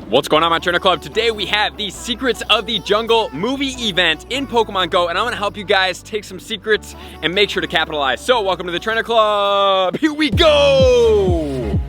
What's going on, my Trainer Club? Today we have the Secrets of the Jungle movie event in Pokemon Go, and I'm gonna help you guys take some secrets and make sure to capitalize. So welcome to the Trainer Club. Here we go.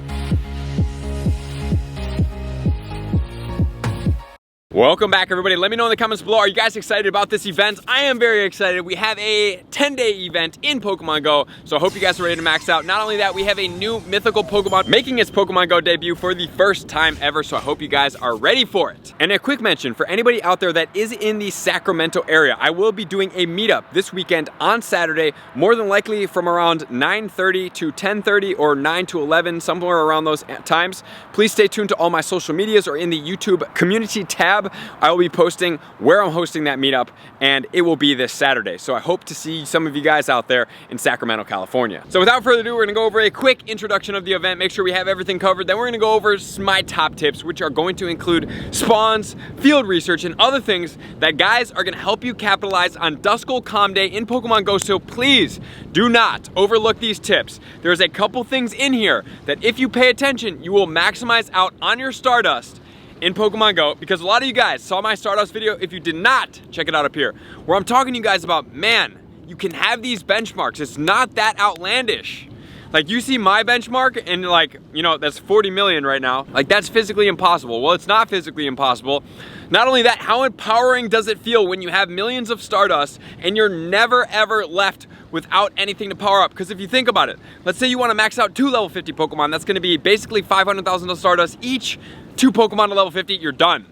Welcome back, everybody. Let me know in the comments below, are you guys excited about this event? I am very excited. We have a 10-day event in Pokemon Go, so I hope you guys are ready to max out. Not only that, we have a new mythical Pokemon making its Pokemon Go debut for the first time ever, so I hope you guys are ready for it. And a quick mention for anybody out there that is in the Sacramento area, I will be doing a meetup this weekend on Saturday, more than likely from around 9:30 to 10:30 or 9 to 11, somewhere around those times. Please stay tuned to all my social medias or in the YouTube community tab. I will be posting where I'm hosting that meetup, and it will be this Saturday. So I hope to see some of you guys out there in Sacramento, California. So without further ado, we're gonna go over a quick introduction of the event, make sure we have everything covered. Then we're gonna go over my top tips, which are going to include spawns, field research, and other things that guys are gonna help you capitalize on Duskull Calm Day in Pokemon Go. So please do not overlook these tips. There's a couple things in here that if you pay attention, you will maximize out on your Stardust in Pokemon Go, because a lot of you guys saw my Stardust video. If you did not, check it out up here, where I'm talking to you guys about, man, you can have these benchmarks. It's not that outlandish. Like, you see my benchmark and like, you know, that's 40 million right now. Like, that's physically impossible. Well, it's not physically impossible. Not only that, how empowering does it feel when you have millions of Stardust and you're never ever left without anything to power up? Because if you think about it, let's say you want to max out 2 level 50 Pokemon, that's going to be basically 500,000 Stardust each. 2 Pokemon to level 50, you're done.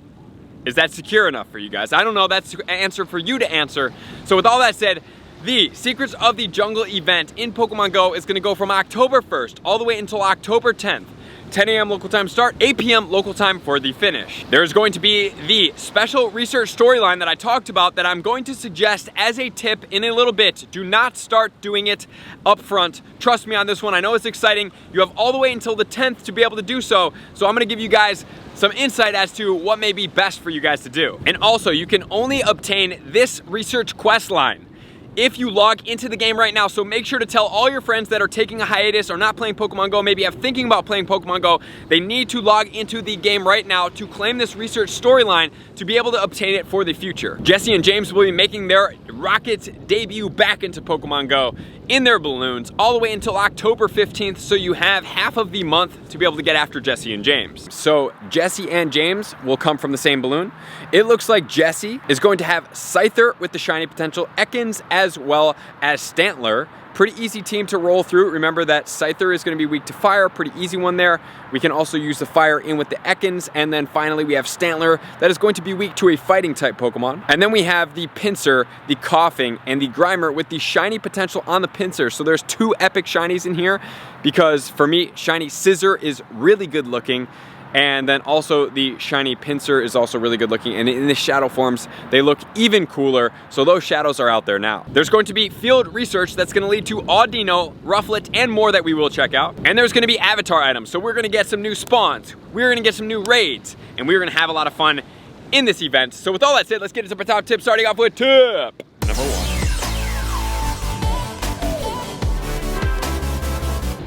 Is that secure enough for you guys? I don't know, that's an answer for you to answer. So with all that said, the Secrets of the Jungle event in Pokemon Go is gonna go from October 1st all the way until October 10th. 10 a.m. local time start, 8 p.m. local time for the finish. There's going to be the special research storyline that I talked about that I'm going to suggest as a tip in a little bit. Do not start doing it up front. Trust me on this one. I know it's exciting. You have all the way until the 10th to be able to do so. So I'm gonna give you guys some insight as to what may be best for you guys to do. And also, you can only obtain this research quest line if you log into the game right now. So make sure to tell all your friends that are taking a hiatus or not playing Pokemon Go, maybe have thinking about playing Pokemon Go, they need to log into the game right now to claim this research storyline to be able to obtain it for the future. Jesse and James will be making their rocket debut back into Pokemon Go in their balloons all the way until October 15th, so you have half of the month to be able to get after Jesse and James. So Jesse and James will come from the same balloon. It looks like Jesse is going to have Scyther with the shiny potential, Ekans as well as Stantler. Pretty easy team to roll through. Remember that Scyther is going to be weak to fire, pretty easy one there. We can also use the fire in with the Ekans, and then finally we have Stantler that is going to be weak to a fighting type Pokemon. And then we have the Pinsir, the Coughing, and the Grimer with the shiny potential on the Pinsir. So there's 2 epic shinies in here, because for me, shiny Scissor is really good looking. And then also the shiny Pinsir is also really good looking, and in the shadow forms they look even cooler, so those shadows are out there now. There's going to be field research that's going to lead to Audino, Rufflet, and more that we will check out. And there's going to be avatar items, so we're going to get some new spawns, we're going to get some new raids, and we're going to have a lot of fun in this event. So with all that said, let's get into my top tips, starting off with tip number 1.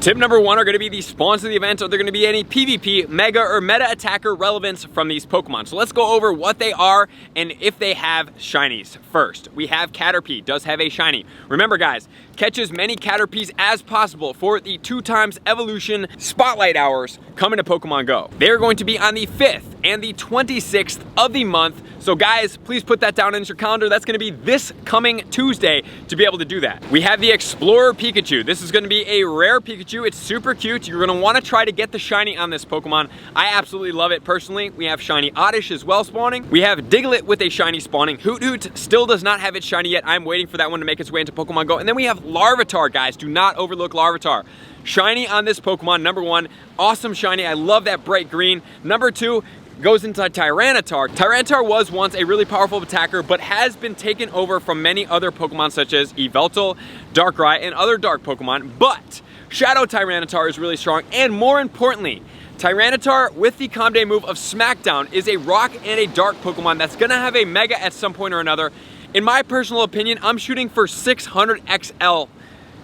Tip number 1 are going to be the spawns of the event. Are there going to be any PvP, Mega, or Meta Attacker relevance from these Pokemon? So let's go over what they are and if they have shinies. First, we have Caterpie, does have a shiny. Remember guys, catch as many Caterpies as possible for the 2x evolution spotlight hours coming to Pokemon Go. They're going to be on the 5th and the 26th of the month. So guys, please put that down in your calendar. That's gonna be this coming Tuesday to be able to do that. We have the Explorer Pikachu. This is gonna be a rare Pikachu. It's super cute. You're gonna wanna try to get the shiny on this Pokemon. I absolutely love it personally. We have shiny Oddish as well spawning. We have Diglett with a shiny spawning. Hoot Hoot still does not have its shiny yet. I'm waiting for that one to make its way into Pokemon Go. And then we have Larvitar, guys. Do not overlook Larvitar. Shiny on this Pokemon, number 1. Awesome shiny. I love that bright green. Number 2, goes into Tyranitar. Tyranitar was once a really powerful attacker, but has been taken over from many other Pokemon such as Yveltal, Darkrai, and other dark Pokemon. But Shadow Tyranitar is really strong, and more importantly, Tyranitar with the Calm Day move of Smackdown is a rock and a dark Pokemon that's gonna have a Mega at some point or another. In my personal opinion, I'm shooting for 600 XL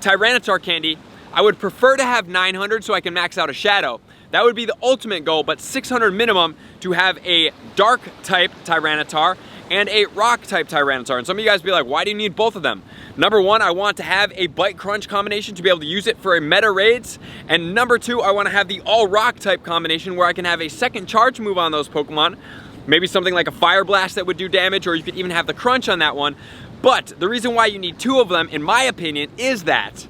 Tyranitar candy. I would prefer to have 900 so I can max out a Shadow. That would be the ultimate goal, but 600 minimum to have a dark type Tyranitar and a rock type Tyranitar. And some of you guys be like, why do you need both of them? Number one, I want to have a bite crunch combination to be able to use it for a meta raids. And number two, I want to have the all rock type combination where I can have a second charge move on those Pokemon. Maybe something like a Fire Blast that would do damage, or you could even have the crunch on that one. But the reason why you need two of them, in my opinion, is that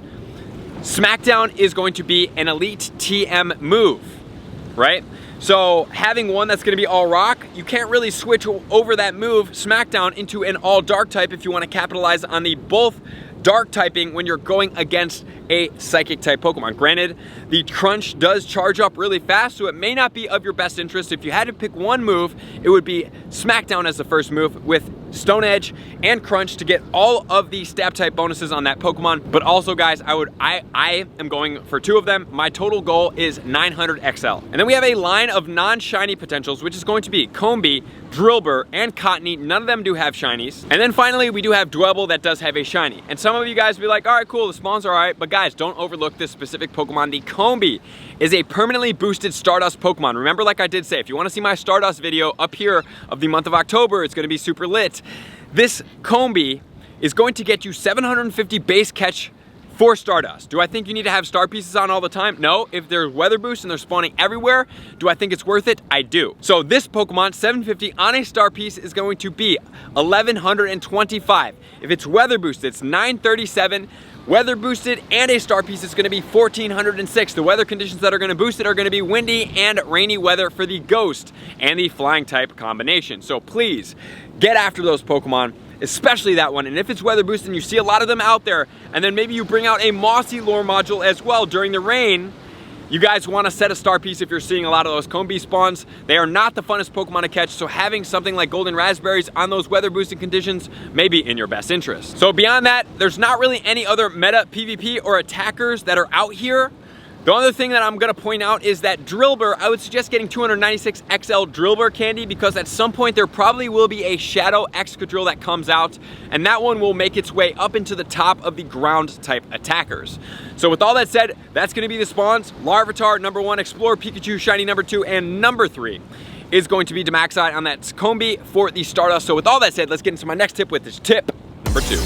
Smackdown is going to be an elite TM move, right? So having one that's gonna be all rock, you can't really switch over that move, Smackdown, into an all dark type if you wanna capitalize on the both dark typing when you're going against a psychic type Pokemon. Granted, the crunch does charge up really fast, so it may not be of your best interest. If you had to pick one move, it would be Smackdown as the first move with Stone Edge and Crunch to get all of the stab type bonuses on that Pokemon. But also guys, I am going for two of them. My total goal is 900 XL. And then we have a line of non-shiny potentials, which is going to be Combee, Drillbur, and Cottony. None of them do have shinies. And then finally, we do have Dwebble that does have a shiny. And some of you guys will be like, all right, cool, the spawns are all right, but guys, don't overlook this specific Pokemon. The Combee is a permanently boosted Stardust Pokemon. Remember, like I did say, if you wanna see my Stardust video up here of the month of October, it's gonna be super lit. This Combee is going to get you 750 base catch for Stardust. Do I think you need to have star pieces on all the time? No. If there's weather boost and they're spawning everywhere, do I think it's worth it? I do. So this Pokemon, 750 on a star piece, is going to be 1125. If it's weather boosted, it's 937. Weather boosted and a star piece is going to be 1406. The weather conditions that are going to boost it are going to be windy and rainy weather for the ghost and the flying type combination. So please get after those Pokemon, especially that one. And if it's weather boosted and you see a lot of them out there, and then maybe you bring out a mossy lure module as well during the rain, you guys want to set a star piece if you're seeing a lot of those Combee spawns. They are not the funnest Pokemon to catch, so having something like Golden Raspberries on those weather boosted conditions may be in your best interest. So beyond that, there's not really any other meta PvP or attackers that are out here. The other thing that I'm gonna point out is that Drillbur, I would suggest getting 296 XL Drillbur candy, because at some point there probably will be a Shadow Excadrill that comes out, and that one will make its way up into the top of the ground type attackers. So with all that said, that's gonna be the spawns. Larvitar, number 1, Explorer Pikachu, Shiny number 2, and number 3 is going to be Demaxite on that Combee for the Stardust. So with all that said, let's get into my next tip, with this tip number 2.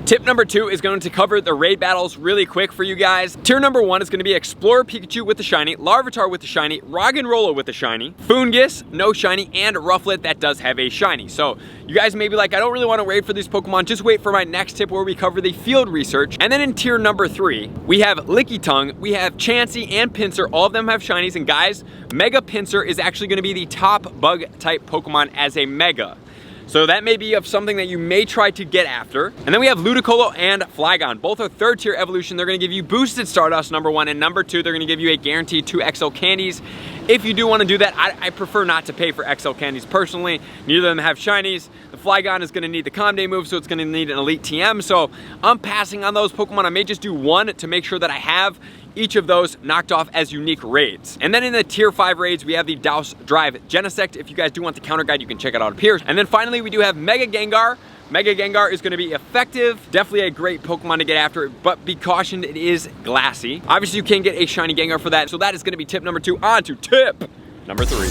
Tip number 2 is going to cover the raid battles really quick for you guys. Tier number 1 is going to be Explorer Pikachu with the shiny, Larvitar with the shiny, Roggenrola with the shiny, Foongus, no shiny, and Rufflet that does have a shiny. So you guys may be like, I don't really want to raid for these Pokemon, just wait for my next tip where we cover the field research. And then in tier number 3, we have Licky Tongue, we have Chansey and Pinsir, all of them have shinies, and guys, Mega Pinsir is actually going to be the top bug type Pokemon as a Mega. So that may be of something that you may try to get after. And then we have Ludicolo and Flygon. Both are 3rd tier evolution. They're gonna give you boosted Stardust, number 1, and number 2, they're gonna give you a guaranteed 2 XL candies. If you do wanna do that, I prefer not to pay for XL candies personally. Neither of them have shinies. The Flygon is gonna need the Comday move, so it's gonna need an Elite TM. So I'm passing on those Pokemon. I may just do one to make sure that I have each of those knocked off as unique raids. And then in the tier 5 raids, we have the Douse Drive Genesect. If you guys do want the counter guide, you can check it out up here. And then finally, we do have Mega Gengar. Mega Gengar is gonna be effective. Definitely a great Pokemon to get after, but be cautioned, it is glassy. Obviously, you can get a shiny Gengar for that. So that is gonna be tip number 2. On to tip number 3.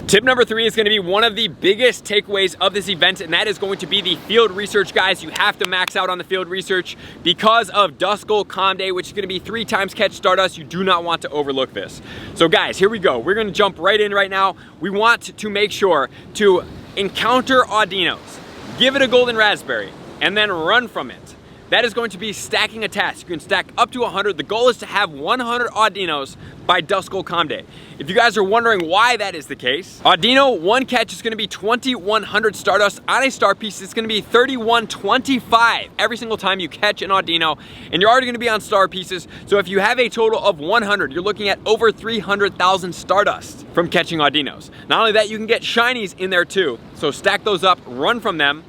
Tip number 3 is going to be one of the biggest takeaways of this event, and that is going to be the field research, guys. You have to max out on the field research because of Duskull Comday, which is going to be 3 times catch Stardust. You do not want to overlook this. So guys, here we go. We're going to jump right in right now. We want to make sure to encounter Audinos, give it a Golden Raspberry, and then run from it. That is going to be stacking a task. You can stack up to 100. The goal is to have 100 Audinos by Duskull Comday. If you guys are wondering why that is the case, Audino, 1 catch is gonna be 2100 Stardust. On a star piece, it's gonna be 3125 every single time you catch an Audino, and you're already gonna be on star pieces. So if you have a total of 100, you're looking at over 300,000 Stardust from catching Audinos. Not only that, you can get shinies in there too. So stack those up, run from them.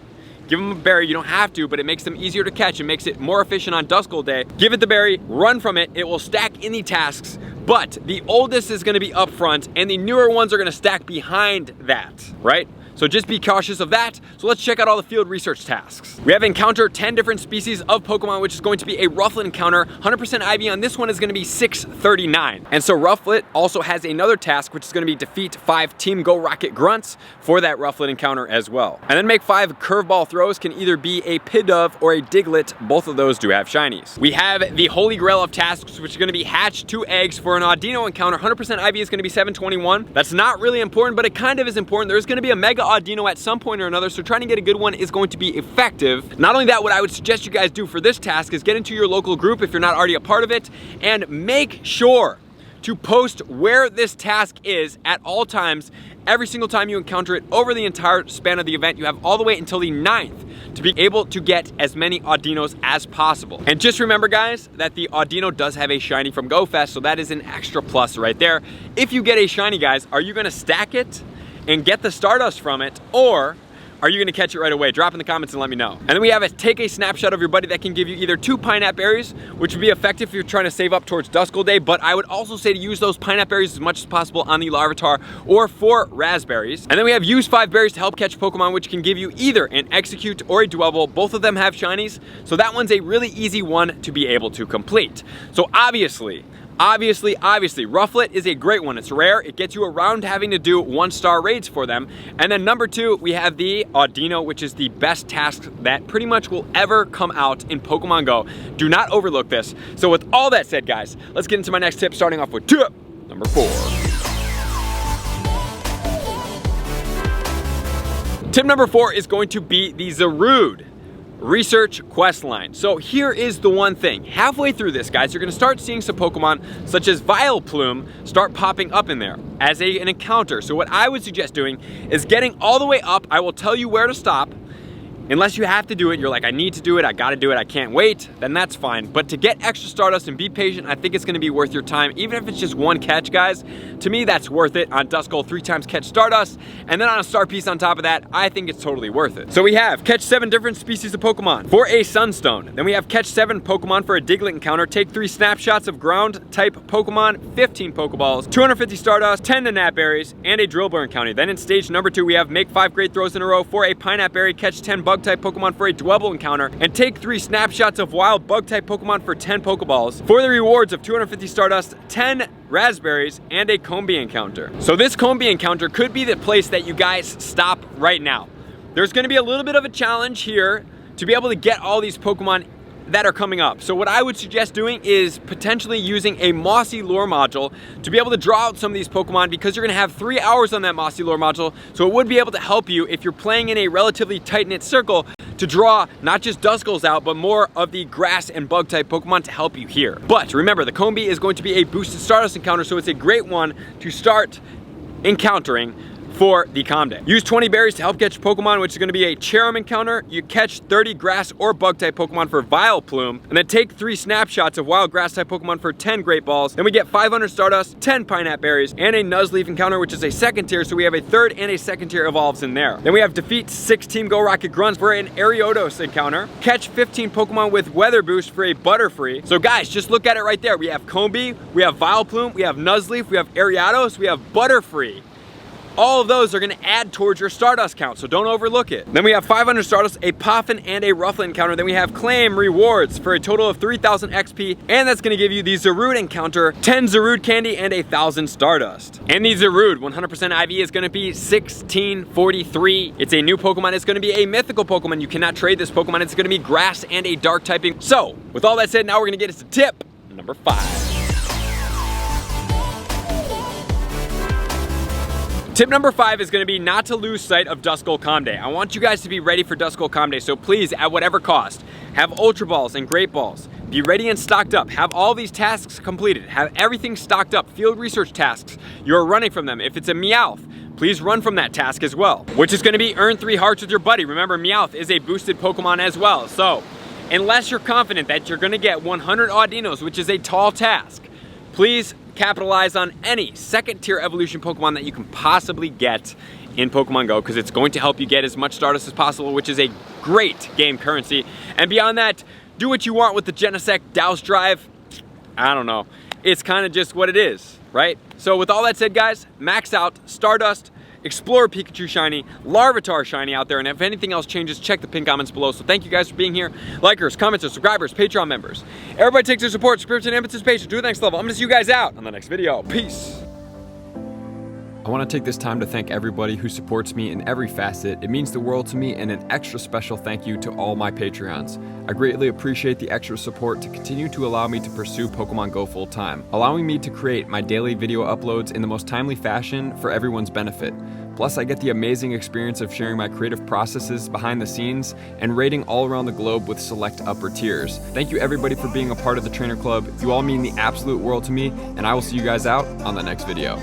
Give them a berry, you don't have to, but it makes them easier to catch. It makes it more efficient on Duskull Day. Give it the berry, run from it, it will stack in the tasks, but the oldest is gonna be up front, and the newer ones are gonna stack behind that, right? So just be cautious of that. So let's check out all the field research tasks. We have encounter 10 different species of Pokemon, which is going to be a Rufflet encounter. 100% IV on this one is going to be 639. And so Rufflet also has another task, which is going to be defeat 5 Team Go Rocket Grunts for that Rufflet encounter as well. And then make 5 curveball throws, can either be a Pidove or a Diglett. Both of those do have shinies. We have the Holy Grail of tasks, which is going to be hatch 2 eggs for an Audino encounter. 100% IV is going to be 721. That's not really important, but it kind of is important. There's going to be a Mega Audino at some point or another, so trying to get a good one is going to be effective. Not only that, what I would suggest you guys do for this task is get into your local group if you're not already a part of it, and make sure to post where this task is at all times. Every single time you encounter it over the entire span of the event, you have all the way until the 9th to be able to get as many Audinos as possible. And just remember, guys, that the Audino does have a shiny from GoFest, so that is an extra plus right there. If you get a shiny, guys, are you gonna stack it and get the Stardust from it, or are you gonna catch it right away? Drop in the comments and let me know. And then we have take a snapshot of your buddy that can give you either 2 Pineapple Berries, which would be effective if you're trying to save up towards Duskull Day, but I would also say to use those Pineapple Berries as much as possible on the Larvitar or 4 Raspberries. And then we have use 5 berries to help catch Pokemon, which can give you either an Execute or a Dwebble. Both of them have shinies, so that one's a really easy one to be able to complete. So obviously, Rufflet is a great one. It's rare. It gets you around having to do 1-star raids for them. And then number 2, we have the Audino, which is the best task that pretty much will ever come out in Pokemon Go. Do not overlook this. So with all that said, guys, let's get into my next tip, starting off with tip number 4. Tip number 4 is going to be the Zarude research quest line. So here is the one thing. Halfway through this, guys, you're going to start seeing some Pokemon such as Vileplume start popping up in there as an encounter. So what I would suggest doing is getting all the way up. I will tell you where to stop. Unless you have to do it, you're like, I need to do it, I gotta do it, I can't wait, then that's fine. But to get extra Stardust and be patient, I think it's gonna be worth your time. Even if it's just 1 catch, guys, to me, that's worth it. On Duskull, 3 times catch Stardust, and then on a star piece on top of that, I think it's totally worth it. So we have catch 7 different species of Pokemon for a Sunstone. Then we have catch 7 Pokemon for a Diglett encounter. Take 3 snapshots of ground type Pokemon, 15 Pokeballs, 250 Stardust, 10 Nanap Berries, and a Drillbur encounter. Then in stage number 2, we have make 5 great throws in a row for a Pineapple Berry, catch 10 Bug-type Pokemon for a Dwebble encounter, and take 3 snapshots of wild Bug-type Pokemon for 10 Pokeballs for the rewards of 250 Stardust, 10 Raspberries, and a Combee encounter. So this Combee encounter could be the place that you guys stop right now. There's going to be a little bit of a challenge here to be able to get all these Pokemon that are coming up. So what I would suggest doing is potentially using a Mossy Lure module to be able to draw out some of these Pokemon, because you're gonna have 3 hours on that Mossy Lure module, so it would be able to help you if you're playing in a relatively tight-knit circle to draw not just Duskulls out, but more of the grass and bug type Pokemon to help you here. But remember, the Combee is going to be a boosted Stardust encounter, so it's a great one to start encountering for the Calm Day. Use 20 berries to help catch Pokemon, which is going to be a Cherum encounter. You catch 30 grass or bug type Pokemon for Vileplume, and then take 3 snapshots of wild grass type Pokemon for 10 Great Balls. Then we get 500 Stardust, 10 Pineapple Berries, and a Nuzleaf encounter, which is a 2nd tier, so we have a 3rd and a 2nd tier evolves in there. Then we have defeat 6 Team Go Rocket Grunts for an Ariados encounter. Catch 15 Pokemon with Weather Boost for a Butterfree. So guys, just look at it right there. We have Combee, we have Vileplume, we have Nuzleaf, we have Ariados, we have Butterfree. All of those are going to add towards your Stardust count, so don't overlook it. Then we have 500 Stardust, a Poffin, and a Rufflet encounter. Then we have Claim Rewards for a total of 3,000 XP, and that's going to give you the Zarude encounter, 10 Zarude Candy, and 1,000 Stardust. And the Zarude 100% IV is going to be 1643. It's a new Pokemon. It's going to be a mythical Pokemon. You cannot trade this Pokemon. It's going to be grass and a dark typing. So, with all that said, now we're going to get into tip number 5. Tip number 5 is going to be not to lose sight of Duskull Calm Day. I want you guys to be ready for Duskull Calm Day, so please, at whatever cost, have Ultra Balls and Great Balls. Be ready and stocked up. Have all these tasks completed. Have everything stocked up. Field research tasks, you're running from them. If it's a Meowth, please run from that task as well, which is going to be earn 3 hearts with your buddy. Remember, Meowth is a boosted Pokemon as well. So, unless you're confident that you're going to get 100 Audinos, which is a tall task, please capitalize on any 2nd tier evolution Pokemon that you can possibly get in Pokemon Go, because it's going to help you get as much Stardust as possible, which is a great game currency. And beyond that, do what you want with the Genesect Douse Drive. I don't know. It's kind of just what it is, right? So with all that said, guys, max out Stardust Explorer Pikachu shiny, Larvitar shiny out there, and if anything else changes, check the pinned comments below. So thank you guys for being here. Likers, commenters, subscribers, Patreon members. Everybody takes their support, subscription, and participation to the next level. I'm gonna see you guys out on the next video. Peace. I want to take this time to thank everybody who supports me in every facet. It means the world to me, and an extra special thank you to all my Patreons. I greatly appreciate the extra support to continue to allow me to pursue Pokemon Go full time, allowing me to create my daily video uploads in the most timely fashion for everyone's benefit. Plus, I get the amazing experience of sharing my creative processes behind the scenes and raiding all around the globe with select upper tiers. Thank you everybody for being a part of the Trainer Club. You all mean the absolute world to me, and I will see you guys out on the next video.